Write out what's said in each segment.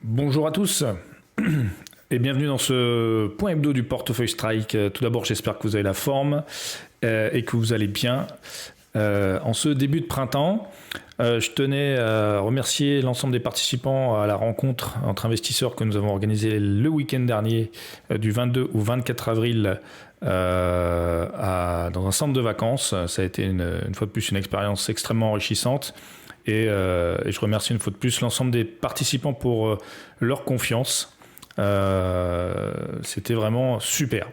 Bonjour à tous et bienvenue dans ce point hebdo du portefeuille Strike. Tout d'abord, j'espère que vous avez la forme et que vous allez bien. En ce début de printemps, je tenais à remercier l'ensemble des participants à la rencontre entre investisseurs que nous avons organisée le week-end dernier, du 22 au 24 avril, dans un centre de vacances. Ça a été une fois de plus une expérience extrêmement enrichissante. Et je remercie une fois de plus l'ensemble des participants pour leur confiance. C'était vraiment super.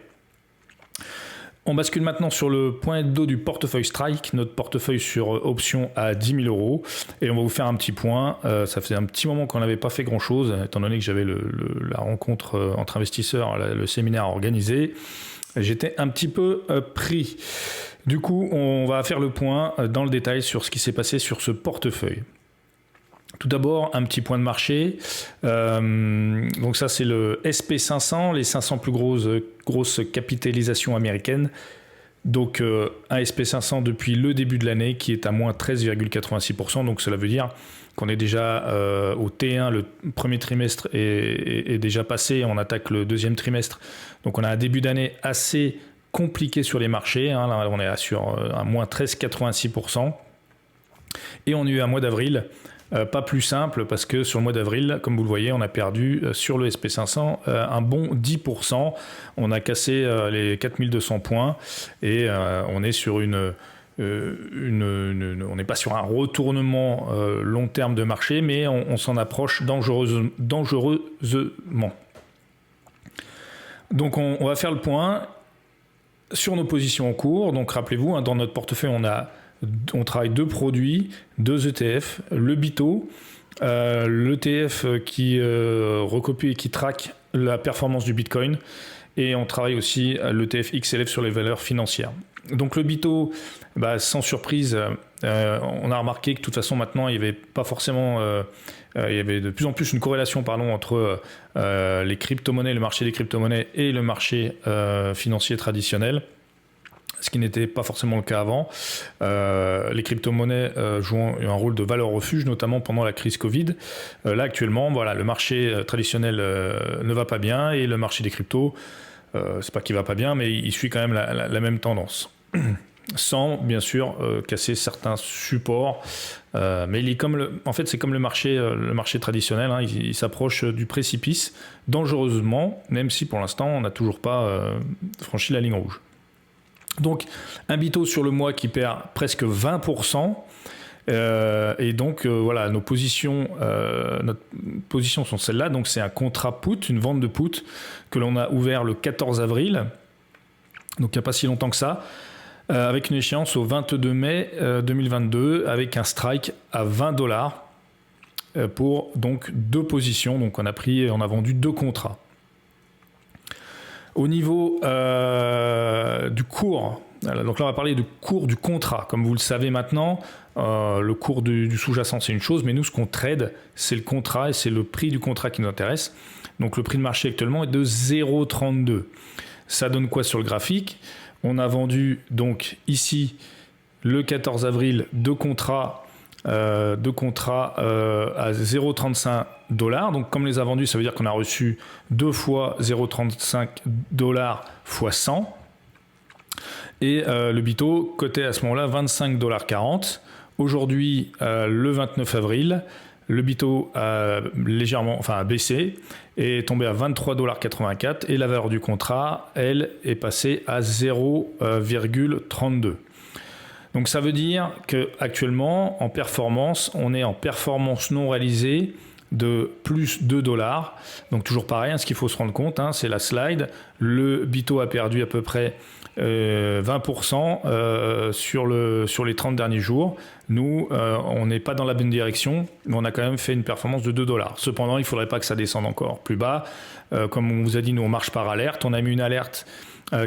On bascule maintenant sur le point hebdo du portefeuille Strike, notre portefeuille sur options à 10 000 euros. Et on va vous faire un petit point. Ça faisait un petit moment qu'on n'avait pas fait grand-chose, étant donné que j'avais la rencontre entre investisseurs, le séminaire organisé. J'étais un petit peu pris. Du coup, on va faire le point dans le détail sur ce qui s'est passé sur ce portefeuille. Tout d'abord, un petit point de marché. Donc ça, c'est le SP500, les 500 plus grosses capitalisations américaines. Donc un SP500 depuis le début de l'année qui est à moins 13,86%. Donc cela veut dire qu'on est déjà au T1, le premier trimestre est déjà passé. On attaque le deuxième trimestre. Donc on a un début d'année assez compliqué sur les marchés. Là, on est sur un moins 13,86%. Et on a eu un mois d'avril pas plus simple parce que sur le mois d'avril, comme vous le voyez, on a perdu sur le SP500 un bon 10%. On a cassé les 4200 points et on est sur on n'est pas sur un retournement long terme de marché, mais on s'en approche dangereusement. Donc on va faire le point sur nos positions en cours. Donc rappelez-vous, dans notre portefeuille, on travaille deux produits, deux ETF, le BITO, l'ETF qui recopie et qui traque la performance du Bitcoin, et on travaille aussi l'ETF XLF sur les valeurs financières. Donc le BITO, sans surprise, on a remarqué que de toute façon maintenant il y avait pas forcément, il y avait de plus en plus une corrélation entre les crypto-monnaies, le marché des crypto-monnaies et le marché financier traditionnel. Ce qui n'était pas forcément le cas avant. Les crypto-monnaies jouant un rôle de valeur refuge, notamment pendant la crise Covid. Là, actuellement, le marché traditionnel ne va pas bien et le marché des cryptos, c'est pas qu'il va pas bien, mais il suit quand même la même tendance. Sans, bien sûr, casser certains supports. Mais en fait, c'est comme le marché traditionnel. Il s'approche du précipice dangereusement, même si pour l'instant, on n'a toujours pas franchi la ligne rouge. Donc un BITO sur le mois qui perd presque 20%. Et donc nos positions, notre position sont celles-là. Donc c'est un contrat put, une vente de put que l'on a ouvert le 14 avril. Donc il n'y a pas si longtemps que ça. Avec une échéance au 22 mai 2022 avec un strike à $20 pour donc deux positions. Donc on a vendu deux contrats. Au niveau du cours, donc là on va parler du cours du contrat. Comme vous le savez maintenant, le cours du sous-jacent c'est une chose, mais nous ce qu'on trade c'est le contrat et c'est le prix du contrat qui nous intéresse. Donc le prix de marché actuellement est de 0,32. Ça donne quoi sur le graphique ? On a vendu donc ici le 14 avril deux contrats à 0,35$. Donc comme on les a vendus, ça veut dire qu'on a reçu deux fois 0,35$ fois 100. Et le BITO cotait à ce moment-là 25,40$. Aujourd'hui, le 29 avril, le BITO a baissé et est tombé à 23,84$ et la valeur du contrat, elle, est passée à 0,32$. Donc ça veut dire qu'actuellement, en performance, on est en performance non réalisée de plus $2. Donc toujours pareil, ce qu'il faut se rendre compte, c'est la slide. Le BITO a perdu à peu près 20% sur les 30 derniers jours. Nous, on n'est pas dans la bonne direction, mais on a quand même fait une performance de $2. Cependant, il ne faudrait pas que ça descende encore plus bas. Comme on vous a dit, nous, on marche par alerte. On a mis une alerte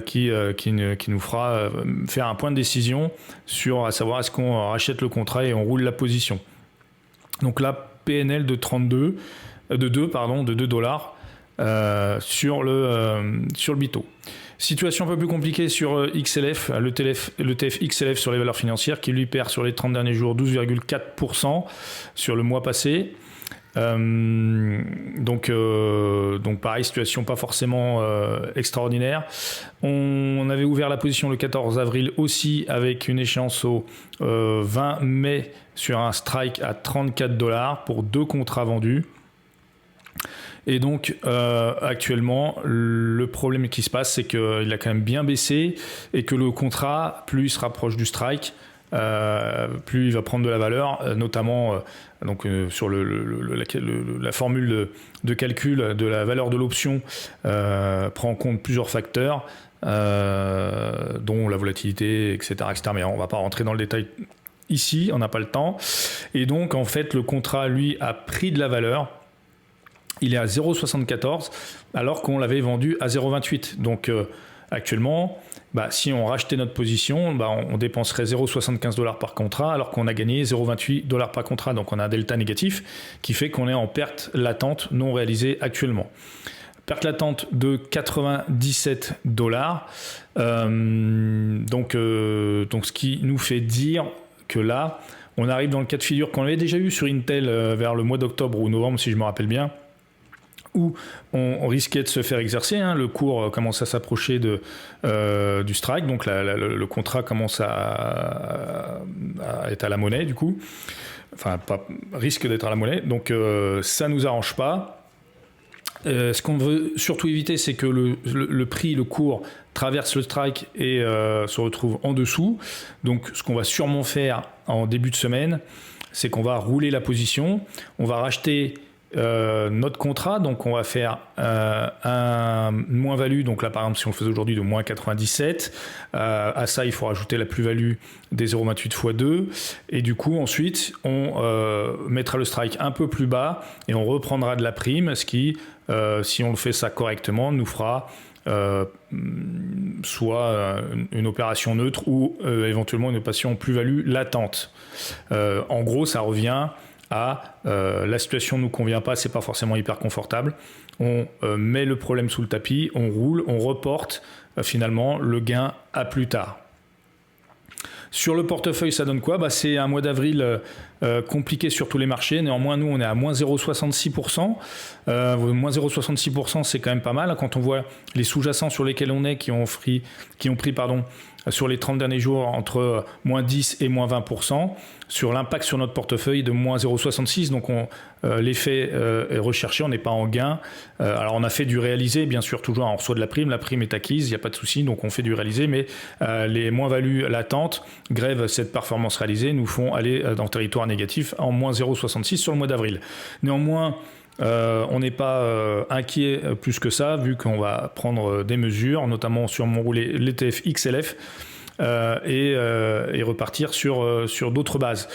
qui nous fera faire un point de décision à savoir est-ce qu'on rachète le contrat et on roule la position. Donc là, PNL de $2 sur le BITO. Situation un peu plus compliquée sur XLF, l'ETF XLF sur les valeurs financières qui lui perd sur les 30 derniers jours 12,4% sur le mois passé. Donc pareil, situation pas forcément extraordinaire. On avait ouvert la position le 14 avril aussi avec une échéance au 20 mai sur un strike à $34 pour 2 contrats vendus. Et donc actuellement, le problème qui se passe, c'est qu'il a quand même bien baissé et que le contrat, plus il se rapproche du strike, plus il va prendre de la valeur, notamment sur la formule de calcul de la valeur de l'option prend en compte plusieurs facteurs, dont la volatilité, etc., etc. Mais on ne va pas rentrer dans le détail ici, on n'a pas le temps. Et donc, en fait, le contrat, lui, a pris de la valeur. Il est à 0,74 alors qu'on l'avait vendu à 0,28. Donc actuellement, si on rachetait notre position, on dépenserait 0,75 $ par contrat alors qu'on a gagné 0,28 $ par contrat. Donc on a un delta négatif qui fait qu'on est en perte latente non réalisée actuellement. Perte latente de 97 $. Donc ce qui nous fait dire que là, on arrive dans le cas de figure qu'on avait déjà eu sur Intel vers le mois d'octobre ou novembre, si je me rappelle bien, où on risquait de se faire exercer. Le cours commence à s'approcher du strike, donc le contrat commence à être à la monnaie du coup, enfin pas risque d'être à la monnaie, donc ça nous arrange pas. Ce qu'on veut surtout éviter, c'est que le prix, le cours traverse le strike et se retrouve en dessous. Donc ce qu'on va sûrement faire en début de semaine, c'est qu'on va rouler la position, on va racheter notre contrat, donc on va faire un moins-value, donc là par exemple si on le faisait aujourd'hui de moins 97, à ça il faut rajouter la plus-value des 0,28 x 2 et du coup ensuite on mettra le strike un peu plus bas et on reprendra de la prime, ce qui si on le fait ça correctement nous fera soit une opération neutre ou éventuellement une opération plus-value latente. En gros ça revient à la situation ne nous convient pas, c'est pas forcément hyper confortable. On met le problème sous le tapis, on roule, on reporte finalement le gain à plus tard. Sur le portefeuille, ça donne quoi ? C'est un mois d'avril compliqué sur tous les marchés. Néanmoins, nous, on est à moins 0,66%. Moins 0,66%, c'est quand même pas mal. Quand on voit les sous-jacents sur lesquels on est, qui ont pris sur les 30 derniers jours entre moins 10 et moins 20%, sur l'impact sur notre portefeuille de moins 0,66. Donc l'effet est recherché, on n'est pas en gain. Alors on a fait du réalisé, bien sûr, toujours on reçoit de la prime est acquise, il n'y a pas de souci, donc on fait du réalisé, mais les moins-values latentes grèvent cette performance réalisée, nous font aller dans le territoire négatif en moins 0,66 sur le mois d'avril. Néanmoins, on n'est pas inquiet plus que ça, vu qu'on va prendre des mesures, notamment sur mon roulé l'ETF XLF, et repartir sur d'autres bases.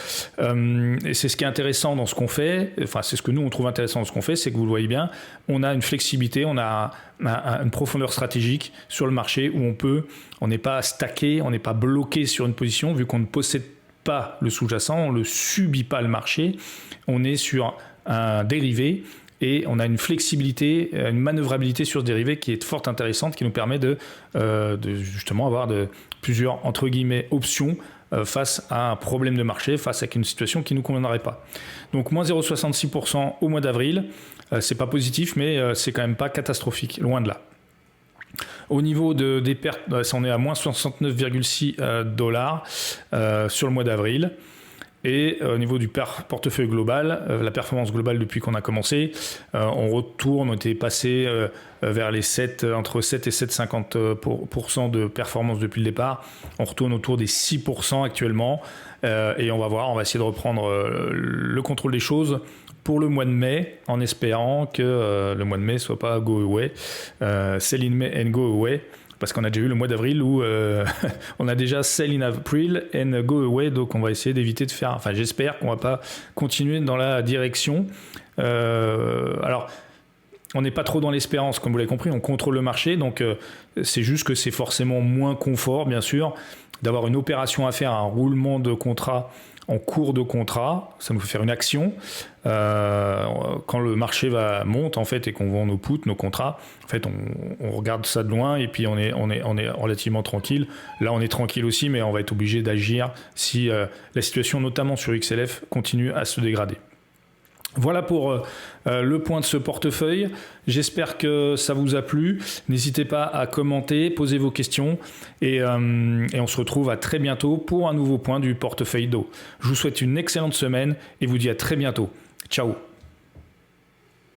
Et c'est ce qui est intéressant dans ce qu'on fait, enfin c'est ce que nous on trouve intéressant dans ce qu'on fait, c'est que vous le voyez bien, on a une flexibilité, on a une profondeur stratégique sur le marché où on n'est pas stacké, on n'est pas bloqué sur une position, vu qu'on ne possède pas le sous-jacent, on ne subit pas le marché, on est sur un dérivé et on a une flexibilité, une manœuvrabilité sur ce dérivé qui est fort intéressante, qui nous permet de justement avoir plusieurs entre guillemets options face à un problème de marché, face à une situation qui ne nous conviendrait pas. Donc moins 0,66% au mois d'avril, c'est pas positif, mais c'est quand même pas catastrophique, loin de là. Au niveau des pertes, on est à moins 69,6 $ sur le mois d'avril. Et au niveau du portefeuille global, la performance globale depuis qu'on a commencé, on était passé vers les entre 7 et 7,50% de performance depuis le départ. On retourne autour des 6% actuellement. Et on va voir, on va essayer de reprendre le contrôle des choses pour le mois de mai, en espérant que le mois de mai ne soit pas go away. Sell in May and go away. Parce qu'on a déjà eu le mois d'avril où on a déjà sell in April and go away, donc on va essayer d'éviter de faire... Enfin, j'espère qu'on ne va pas continuer dans la direction. Alors, on n'est pas trop dans l'espérance, comme vous l'avez compris, on contrôle le marché, donc c'est juste que c'est forcément moins confort, bien sûr, d'avoir une opération à faire, un roulement de contrat en cours de contrat, ça nous fait faire une action. Quand le marché monte en fait et qu'on vend nos puts, nos contrats, en fait on regarde ça de loin et puis on est relativement tranquille. Là on est tranquille aussi, mais on va être obligé d'agir si la situation notamment sur XLF continue à se dégrader. Voilà pour le point de ce portefeuille. J'espère que ça vous a plu. N'hésitez pas à commenter, poser vos questions et on se retrouve à très bientôt pour un nouveau point du portefeuille d'eau. Je vous souhaite une excellente semaine et vous dis à très bientôt. Ciao.